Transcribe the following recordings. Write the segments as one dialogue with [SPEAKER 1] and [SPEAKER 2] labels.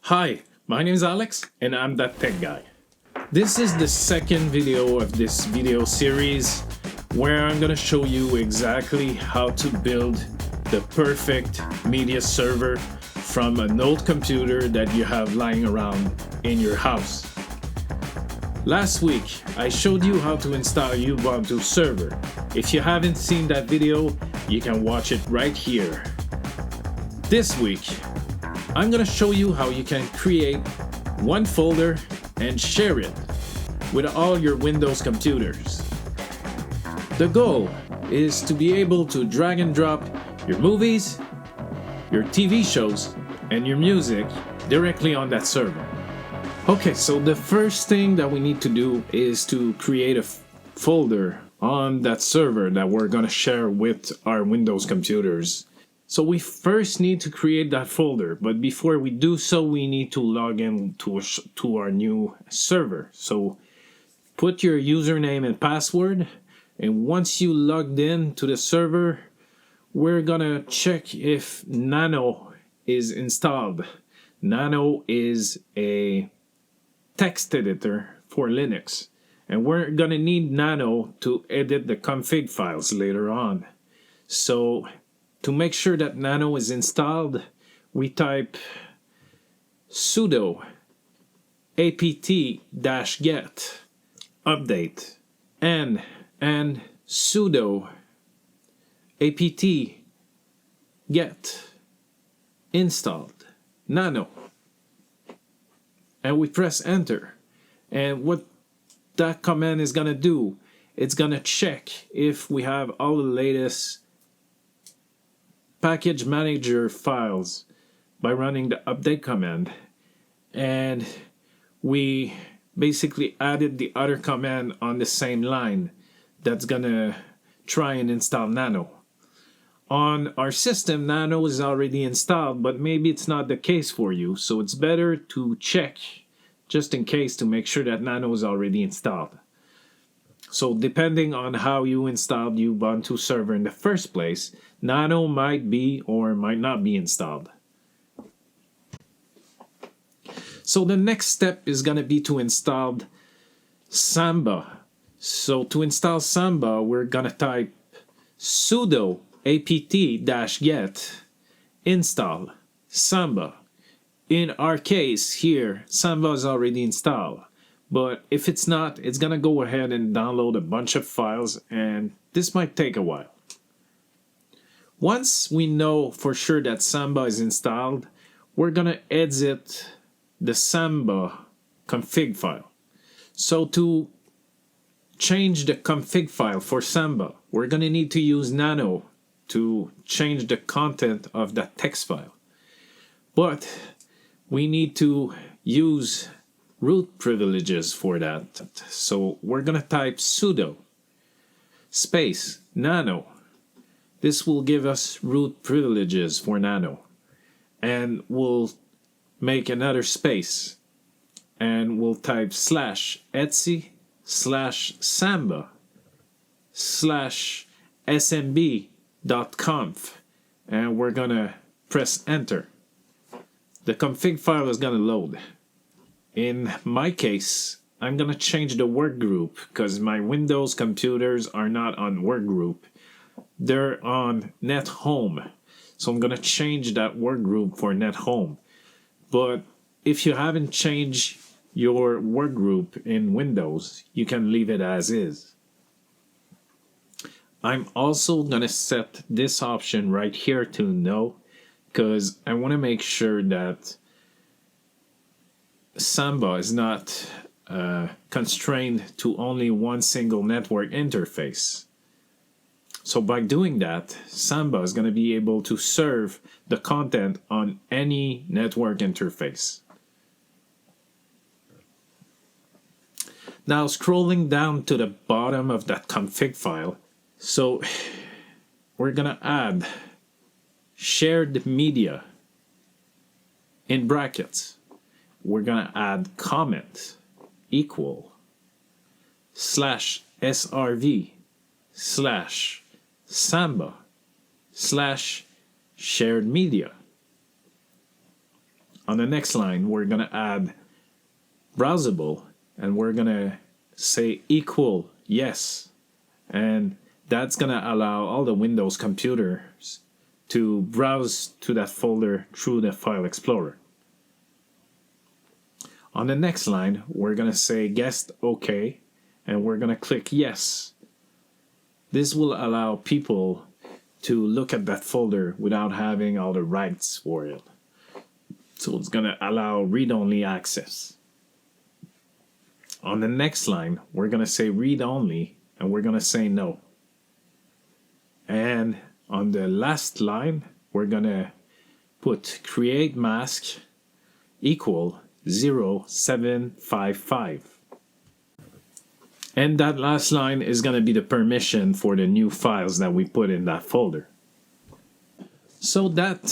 [SPEAKER 1] Hi, my name is Alex and I'm that tech guy. This is the second video of this video series where I'm gonna show you exactly how to build the perfect media server from an old computer that you have lying around in your house. Last week, I showed you how to install Ubuntu server. If you haven't seen that video, you can watch it right here. This week, I'm gonna show you how you can create one folder and share it with all your Windows computers. The goal is to be able to drag and drop your movies, your TV shows, and your music directly on that server. Okay, so the first thing that we need to do is to create a folder on that server that we're gonna share with our Windows computers. So we first need to create that folder, but before we do so, we need to log in to our new server. So put your username and password, and once you logged in to the server, we're gonna check if Nano is installed. Nano is a text editor for Linux, and we're gonna need Nano to edit the config files later on. So to make sure that Nano is installed, we type sudo apt-get update and sudo apt-get installed Nano, and we press enter. And what that command is gonna do, it's gonna check if we have all the latest package manager files by running the update command, and we basically added the other command on the same line that's gonna try and install Nano. On our system, Nano is already installed, but maybe it's not the case for you, so it's better to check just in case to make sure that Nano is already installed. So depending on how you installed Ubuntu server in the first place, Nano might be or might not be installed. So the next step is going to be to install Samba. So to install Samba, we're going to type sudo apt-get install Samba. In our case here, Samba is already installed. But if it's not, it's gonna go ahead and download a bunch of files, and this might take a while. Once we know for sure that Samba is installed, we're gonna exit the Samba config file. So to change the config file for Samba, we're gonna need to use Nano to change the content of that text file. But we need to use root privileges for that. So we're gonna type sudo space nano. This will give us root privileges for Nano, and we'll make another space, and we'll type /etc/samba/smb.conf, and we're gonna press enter. The config file is gonna load. In my case, I'm gonna change the work group because my Windows computers are not on work group. They're on net home. So I'm gonna change that work group for net home. But if you haven't changed your work group in Windows, you can leave it as is. I'm also gonna set this option right here to no, because I wanna make sure that Samba is not constrained to only one single network interface. So by doing that, Samba is going to be able to serve the content on any network interface. Now scrolling down to the bottom of that config file, so we're going to add shared media in brackets. We're gonna add comment equal /srv/samba/shared media. On the next line, we're going to add browsable, and we're going to say equal yes. And that's going to allow all the Windows computers to browse to that folder through the File Explorer. On the next line, we're going to say guessed OK, and we're going to click yes. This will allow people to look at that folder without having all the rights for it. So it's going to allow read-only access. On the next line, we're going to say read-only, and we're going to say no. And on the last line, we're going to put create mask equal 0755. And that last line is going to be the permission for the new files that we put in that folder. So that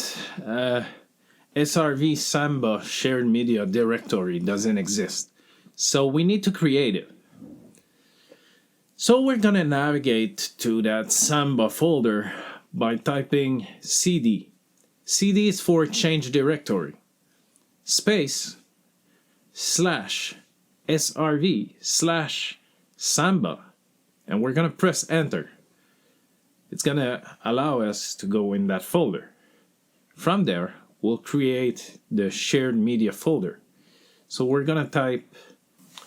[SPEAKER 1] SRV Samba shared media directory doesn't exist. So we need to create it. So we're going to navigate to that Samba folder by typing cd. cd is for change directory. Space /srv/Samba, and we're going to press enter. It's going to allow us to go in that folder. From there, we'll create the shared media folder. So we're going to type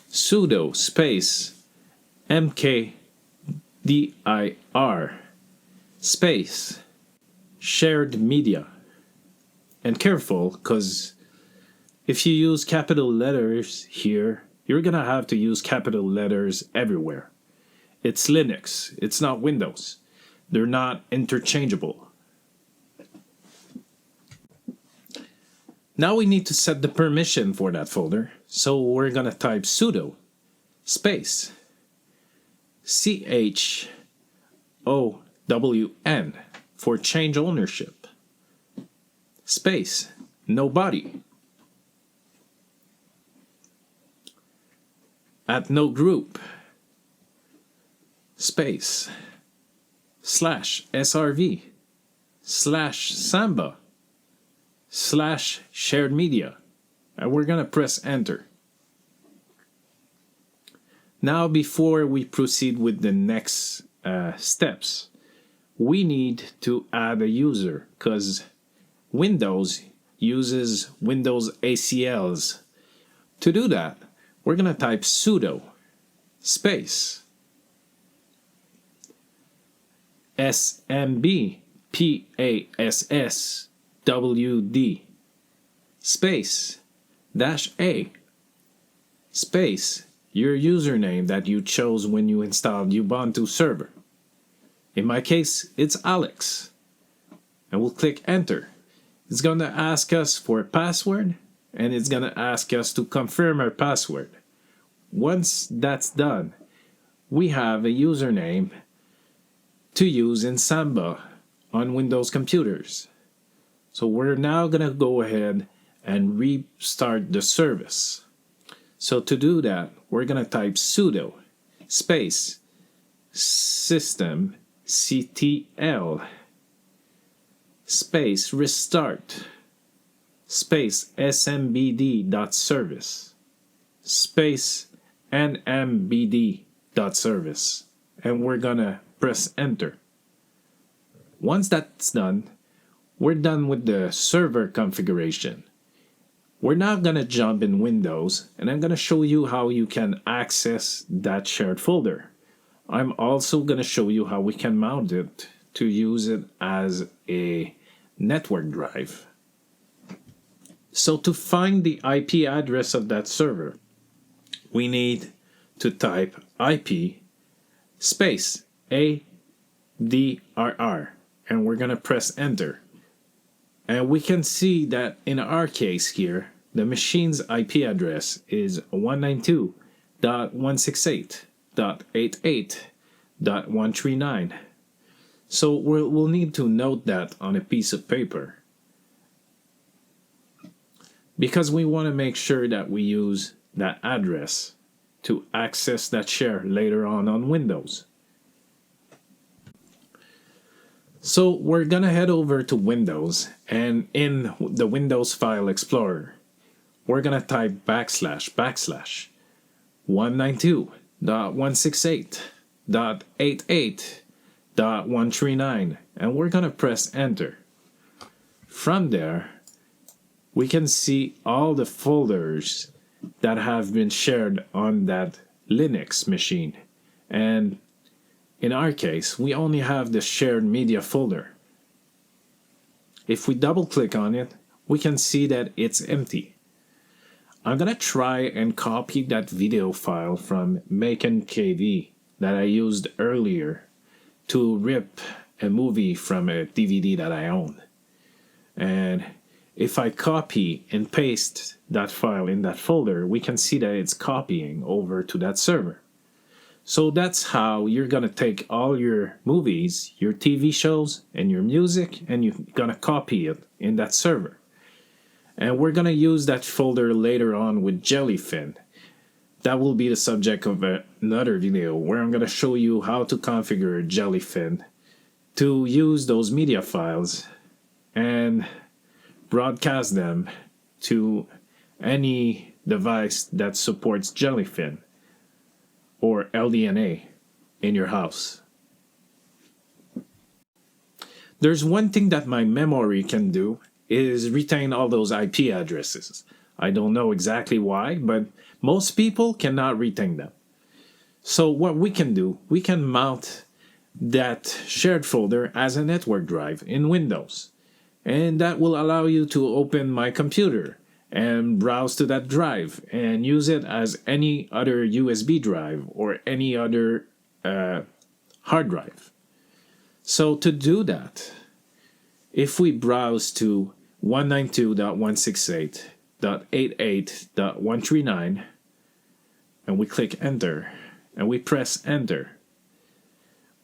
[SPEAKER 1] sudo space mkdir space shared media. And careful, because if you use capital letters here, you're going to have to use capital letters everywhere. It's Linux, it's not Windows. They're not interchangeable. Now we need to set the permission for that folder. So we're going to type sudo space CHOWN for change ownership space nobody at no group space /SRV/Samba/shared media, and we're gonna press enter. Now before we proceed with the next steps, we need to add a user, because Windows uses Windows ACLs. To do that, we're going to type sudo space SMBPASSWD space -A space your username that you chose when you installed Ubuntu server. In my case, it's Alex. And we'll click enter. It's going to ask us for a password, and it's going to ask us to confirm our password. Once that's done, we have a username to use in Samba on Windows computers. So we're now going to go ahead and restart the service. So to do that, we're going to type sudo space systemctl space restart space smbd.service space nmbd.service, and we're gonna press enter. Once that's done, we're done with the server configuration. We're now gonna jump in Windows, and I'm gonna show you how you can access that shared folder. I'm also gonna show you how we can mount it to use it as a network drive. So to find the IP address of that server, we need to type IP space ADRR, and we're gonna press enter. And we can see that in our case here, the machine's IP address is 192.168.88.139. So we'll need to note that on a piece of paper, because we want to make sure that we use that address to access that share later on Windows. So we're gonna head over to Windows, and in the Windows File Explorer, we're gonna type // 192.168.88.139, and we're gonna press enter. From there, we can see all the folders that have been shared on that Linux machine. And in our case, we only have the shared media folder. If we double click on it, we can see that it's empty. I'm gonna try and copy that video file from MakenKV that I used earlier to rip a movie from a DVD that I own. And if I copy and paste that file in that folder, we can see that it's copying over to that server. So that's how you're gonna take all your movies, your TV shows, and your music, and you're gonna copy it in that server. And we're gonna use that folder later on with Jellyfin. That will be the subject of another video where I'm gonna show you how to configure Jellyfin to use those media files and broadcast them to any device that supports Jellyfin or LDNA in your house. There's one thing that my memory can do is retain all those IP addresses. I don't know exactly why, but most people cannot retain them. So what we can do, we can mount that shared folder as a network drive in Windows. And that will allow you to open my computer and browse to that drive and use it as any other USB drive or any other hard drive. So to do that, if we browse to 192.168.88.139 and we click enter and we press enter,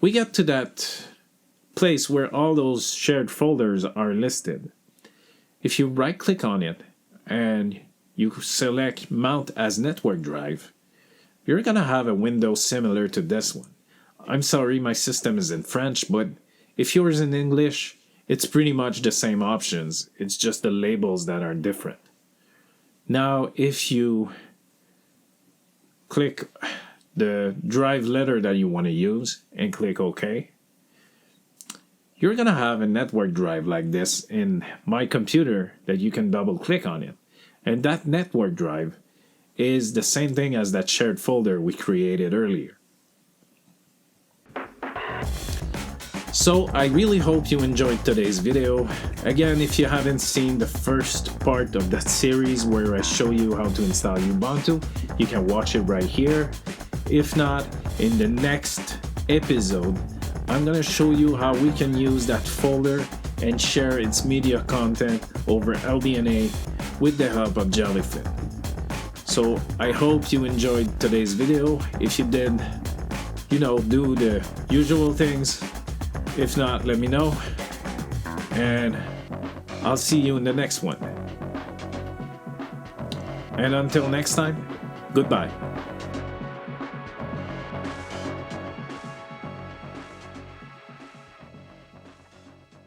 [SPEAKER 1] we get to that place where all those shared folders are listed. If you right click on it and you select mount as network drive, you're gonna have a window similar to this one. I'm sorry, my system is in French, but if yours is in English, it's pretty much the same options. It's just the labels that are different. Now, if you click the drive letter that you want to use and click OK, you're gonna have a network drive like this in my computer that you can double click on it. And that network drive is the same thing as that shared folder we created earlier. So I really hope you enjoyed today's video. Again, if you haven't seen the first part of that series where I show you how to install Ubuntu, you can watch it right here. If not, in the next episode, I'm gonna show you how we can use that folder and share its media content over LDNA with the help of Jellyfin. So I hope you enjoyed today's video. If you did, do the usual things. If not, let me know. And I'll see you in the next one. And until next time, goodbye.